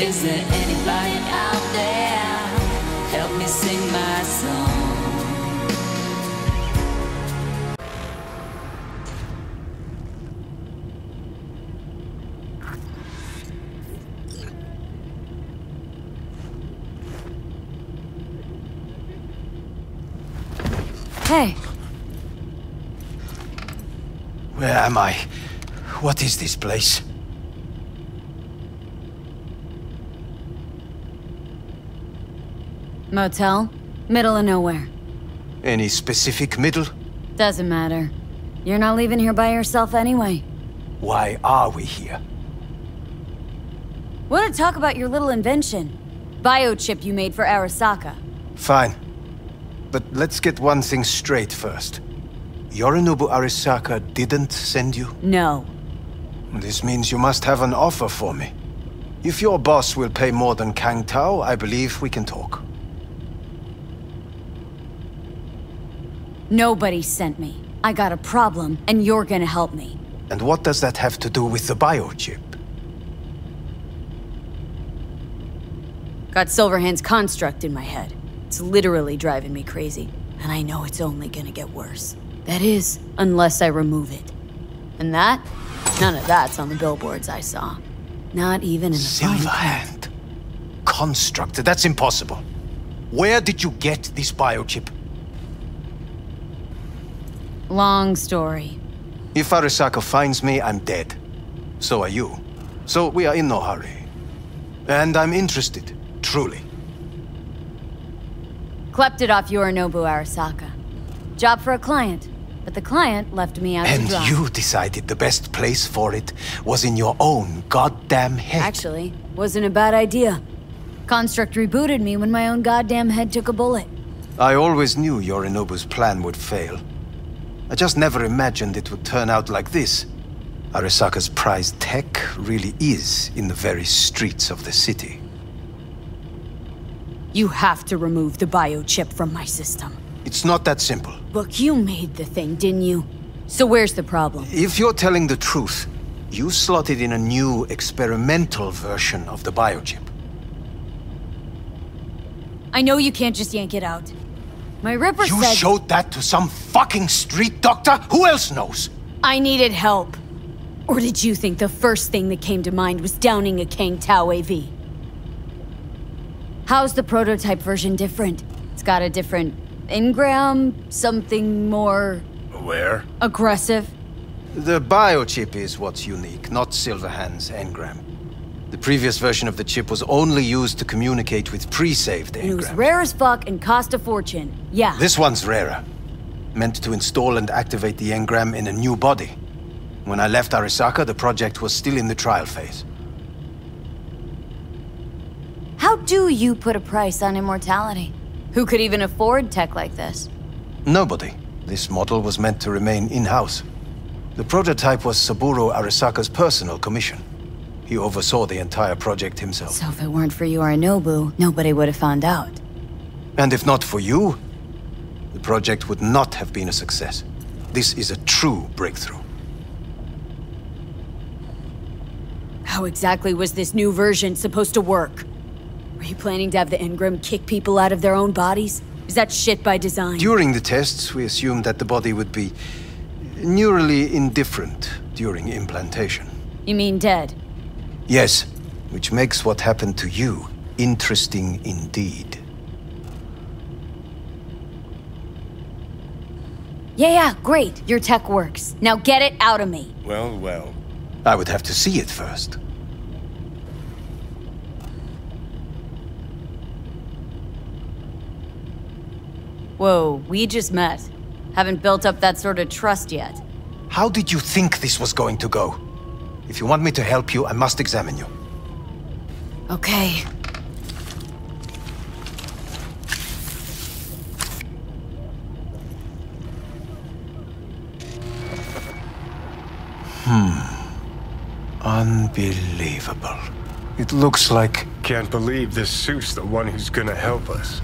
Is there anybody out there? Help me sing my song. Hey. Where am I? What is this place? Motel? Middle of nowhere. Any specific middle? Doesn't matter. You're not leaving here by yourself anyway. Why are we here? Want to talk about your little invention? Biochip you made for Arasaka. Fine. But let's get one thing straight first. Yorinobu Arasaka didn't send you? No. This means you must have an offer for me. If your boss will pay more than Kang Tao, I believe we can talk. Nobody sent me. I got a problem, and you're gonna help me. And what does that have to do with the biochip? Got Silverhand's construct in my head. It's literally driving me crazy, and I know it's only gonna get worse. That is, unless I remove it. And that? None of that's on the billboards I saw. Not even in the Silverhand. Construct? That's impossible. Where did you get this biochip? Long story. If Arasaka finds me, I'm dead. So are you. So we are in no hurry. And I'm interested, truly. Klept it off Yorinobu Arasaka. Job for a client. But the client left me out to dry. And you decided the best place for it was in your own goddamn head. Actually, wasn't a bad idea. Construct rebooted me when my own goddamn head took a bullet. I always knew Yorinobu's plan would fail. I just never imagined it would turn out like this. Arasaka's prized tech really is in the very streets of the city. You have to remove the biochip from my system. It's not that simple. Look, you made the thing, didn't you? So where's the problem? If you're telling the truth, you slotted in a new experimental version of the biochip. I know you can't just yank it out. My Ripper said... You showed that to some fucking street doctor? Who else knows? I needed help. Or did you think the first thing that came to mind was downing a Kang Tao AV? How's the prototype version different? It's got a different engram, something more... Where? Aggressive. The biochip is what's unique, not Silverhand's engram. The previous version of the chip was only used to communicate with pre-saved engrams. It was rare as fuck and cost a fortune. Yeah. This one's rarer. Meant to install and activate the engram in a new body. When I left Arasaka, the project was still in the trial phase. How do you put a price on immortality? Who could even afford tech like this? Nobody. This model was meant to remain in-house. The prototype was Saburo Arasaka's personal commission. He oversaw the entire project himself. So if it weren't for Yorinobu, nobody would have found out. And if not for you, the project would not have been a success. This is a true breakthrough. How exactly was this new version supposed to work? Were you planning to have the engram kick people out of their own bodies? Is that shit by design? During the tests, we assumed that the body would be neurally indifferent during implantation. You mean dead? Yes, which makes what happened to you interesting indeed. Yeah, great. Your tech works. Now get it out of me. Well, well. I would have to see it first. Whoa, we just met. Haven't built up that sort of trust yet. How did you think this was going to go? If you want me to help you, I must examine you. Okay. Unbelievable. It looks like... Can't believe this suit's the one who's gonna help us.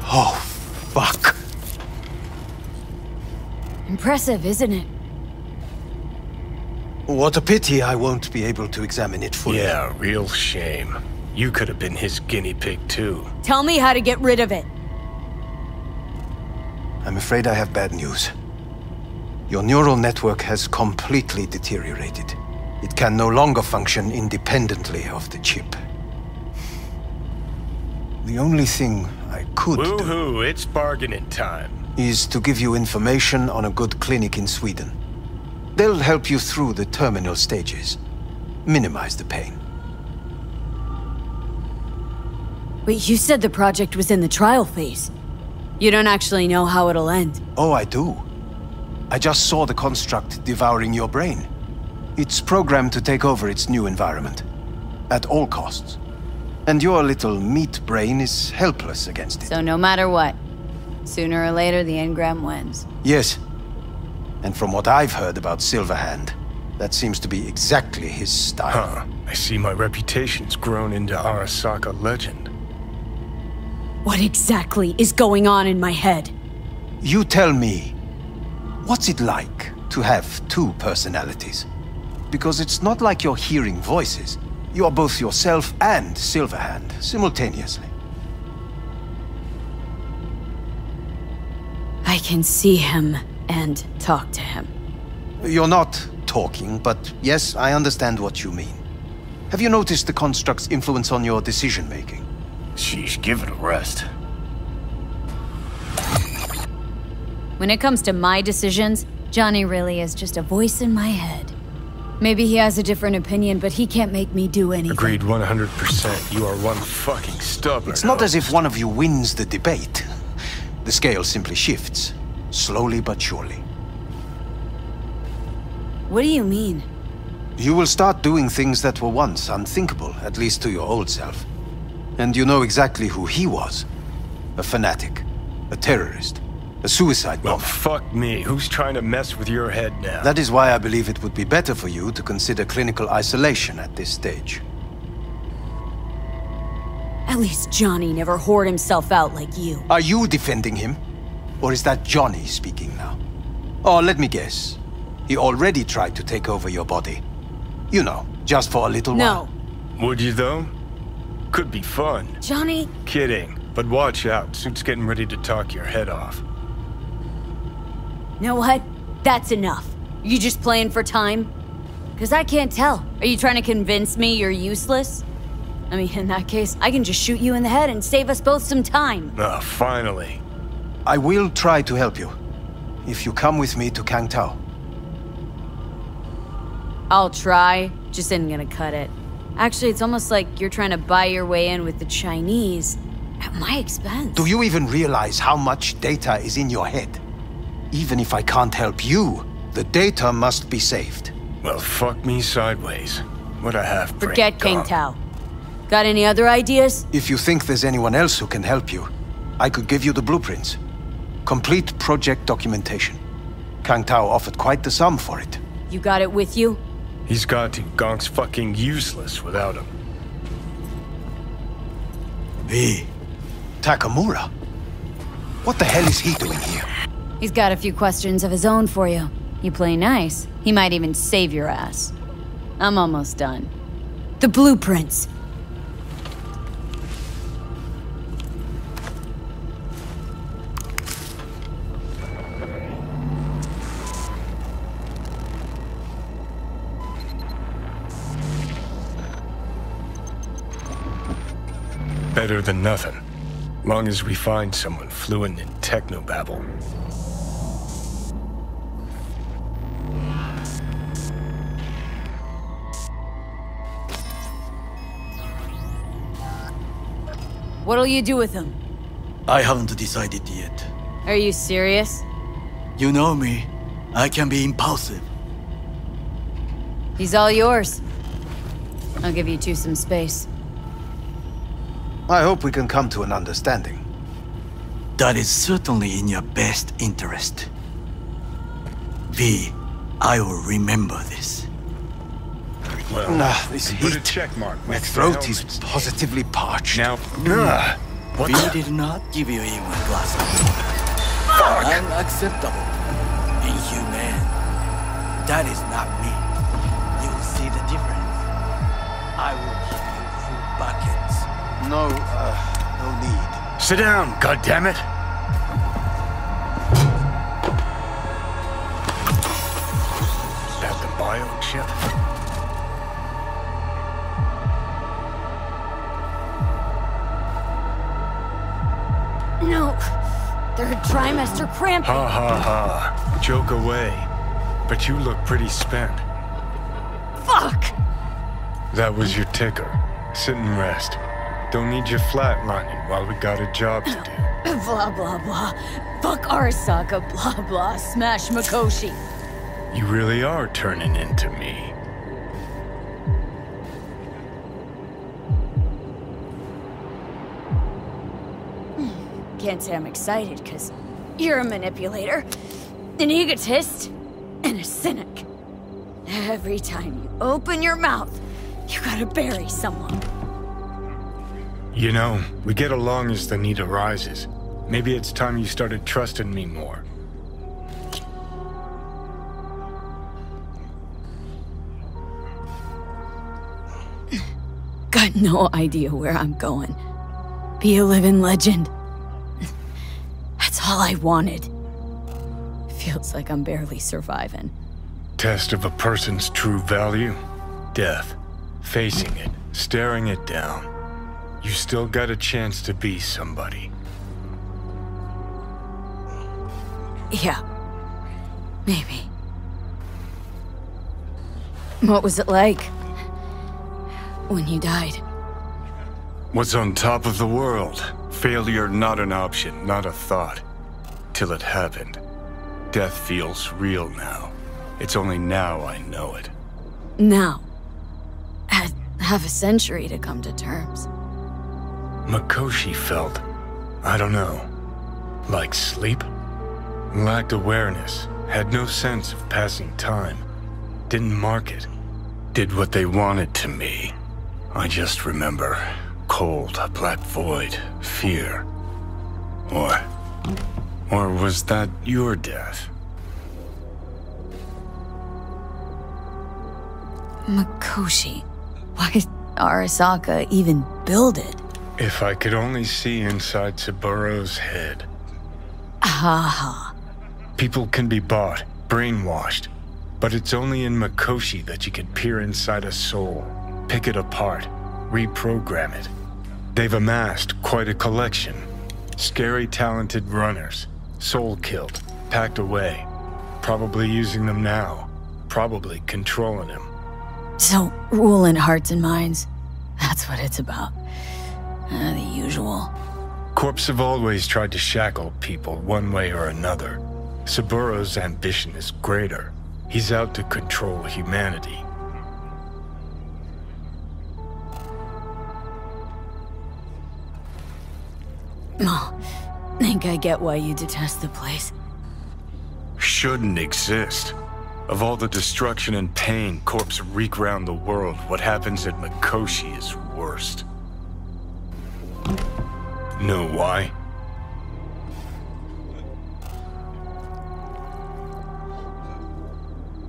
Oh, fuck. Impressive, isn't it? What a pity I won't be able to examine it fully. Yeah, real shame. You could have been his guinea pig too. Tell me how to get rid of it. I'm afraid I have bad news. Your neural network has completely deteriorated. It can no longer function independently of the chip. The only thing I could do... Woohoo, it's bargaining time. ...is to give you information on a good clinic in Sweden. They'll help you through the terminal stages. Minimize the pain. Wait, you said the project was in the trial phase. You don't actually know how it'll end. Oh, I do. I just saw the construct devouring your brain. It's programmed to take over its new environment. At all costs. And your little meat brain is helpless against it. So no matter what, sooner or later the engram wins. Yes. And from what I've heard about Silverhand, that seems to be exactly his style. Huh. I see my reputation's grown into Arasaka legend. What exactly is going on in my head? You tell me, what's it like to have two personalities? Because it's not like you're hearing voices. You're both yourself and Silverhand, simultaneously. I can see him and talk to him. You're not talking, but yes, I understand what you mean. Have you noticed the construct's influence on your decision-making? Sheesh, give it a rest. When it comes to my decisions, Johnny really is just a voice in my head. Maybe he has a different opinion, but he can't make me do anything. Agreed 100%. You are one fucking stubborn. It's not as if one of you wins the debate. The scale simply shifts, slowly but surely. What do you mean? You will start doing things that were once unthinkable, at least to your old self. And you know exactly who he was. A fanatic, a terrorist, a suicide bomber. Well, fuck me. Who's trying to mess with your head now? That is why I believe it would be better for you to consider clinical isolation at this stage. At least Johnny never whored himself out like you. Are you defending him? Or is that Johnny speaking now? Oh, let me guess. He already tried to take over your body. You know, just for a little while. No. Would you though? Could be fun. Johnny... Kidding. But watch out. Suit's getting ready to talk your head off. Know what? That's enough. You just playing for time? Because I can't tell. Are you trying to convince me you're useless? I mean, in that case, I can just shoot you in the head and save us both some time. Ah, finally. I will try to help you. If you come with me to Kangtao. I'll try. Just isn't gonna cut it. Actually, it's almost like you're trying to buy your way in with the Chinese. At my expense. Do you even realize how much data is in your head? Even if I can't help you, the data must be saved. Well, fuck me sideways. What I have brain Forget gone. Kangtao. Got any other ideas? If you think there's anyone else who can help you, I could give you the blueprints. Complete project documentation. Kangtao offered quite the sum for it. You got it with you? He's got to. Gonk's fucking useless without him. V. Takamura? What the hell is he doing here? He's got a few questions of his own for you. You play nice. He might even save your ass. I'm almost done. The blueprints. Better than nothing. Long as we find someone fluent in technobabble. What'll you do with him? I haven't decided yet. Are you serious? You know me. I can be impulsive. He's all yours. I'll give you two some space. I hope we can come to an understanding. That is certainly in your best interest. V, I will remember this. Well, This put a heat. check mark My next to throat is Helmut's. positively parched. Now, What? V did not give you even a glass of water. Unacceptable. Inhumane. That is not me. I will give you full buckets. No, no need. Sit down, goddammit! That the biochip? No. Third trimester cramping. Ha ha ha. Joke away. But you look pretty spent. Fuck! That was your ticker. Sit and rest. Don't need you flatlining while we got a job to do. Blah, blah, blah. Fuck Arasaka, blah, blah. Smash Mikoshi. You really are turning into me. Can't say I'm excited, because you're a manipulator, an egotist, and a cynic. Every time you open your mouth, you gotta bury someone. You know, we get along as the need arises. Maybe it's time you started trusting me more. Got no idea where I'm going. Be a living legend. That's all I wanted. Feels like I'm barely surviving. Test of a person's true value? Death. Facing it, staring it down. You still got a chance to be somebody. Yeah. Maybe. What was it like when you died? Was on top of the world. Failure not an option, not a thought. Till it happened. Death feels real now. It's only now I know it. Now. Had half a century to come to terms. Mikoshi felt, I don't know, like sleep? Lacked awareness, had no sense of passing time. Didn't mark it. Did what they wanted to me. I just remember cold, black void, fear. Or was that your death? Mikoshi. Why did Arasaka even build it? If I could only see inside Saburo's head. Ha. People can be bought, brainwashed. But it's only in Mikoshi that you can peer inside a soul, pick it apart, reprogram it. They've amassed quite a collection. Scary, talented runners. Soul killed, packed away. Probably using them now. Probably controlling them. So, ruling hearts and minds. That's what it's about. The usual. Corps have always tried to shackle people one way or another. Saburo's ambition is greater. He's out to control humanity. Oh, think I get why you detest the place. Shouldn't exist. Of all the destruction and pain corps wreak round the world, what happens at Mikoshi is worst. Know why?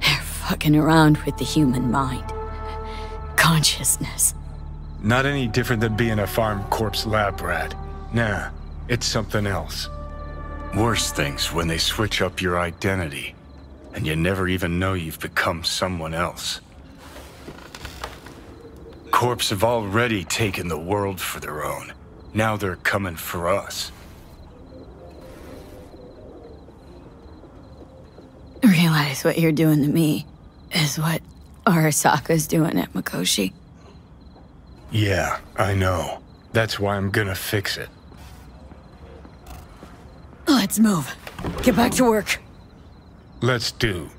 They're fucking around with the human mind. Consciousness. Not any different than being a farm corpse lab rat. Nah, it's something else. Worse things when they switch up your identity, and you never even know you've become someone else. Corps have already taken the world for their own. Now they're coming for us. Realize what you're doing to me is what Arasaka's doing at Mikoshi. Yeah, I know. That's why I'm gonna fix it. Let's move. Get back to work. Let's do.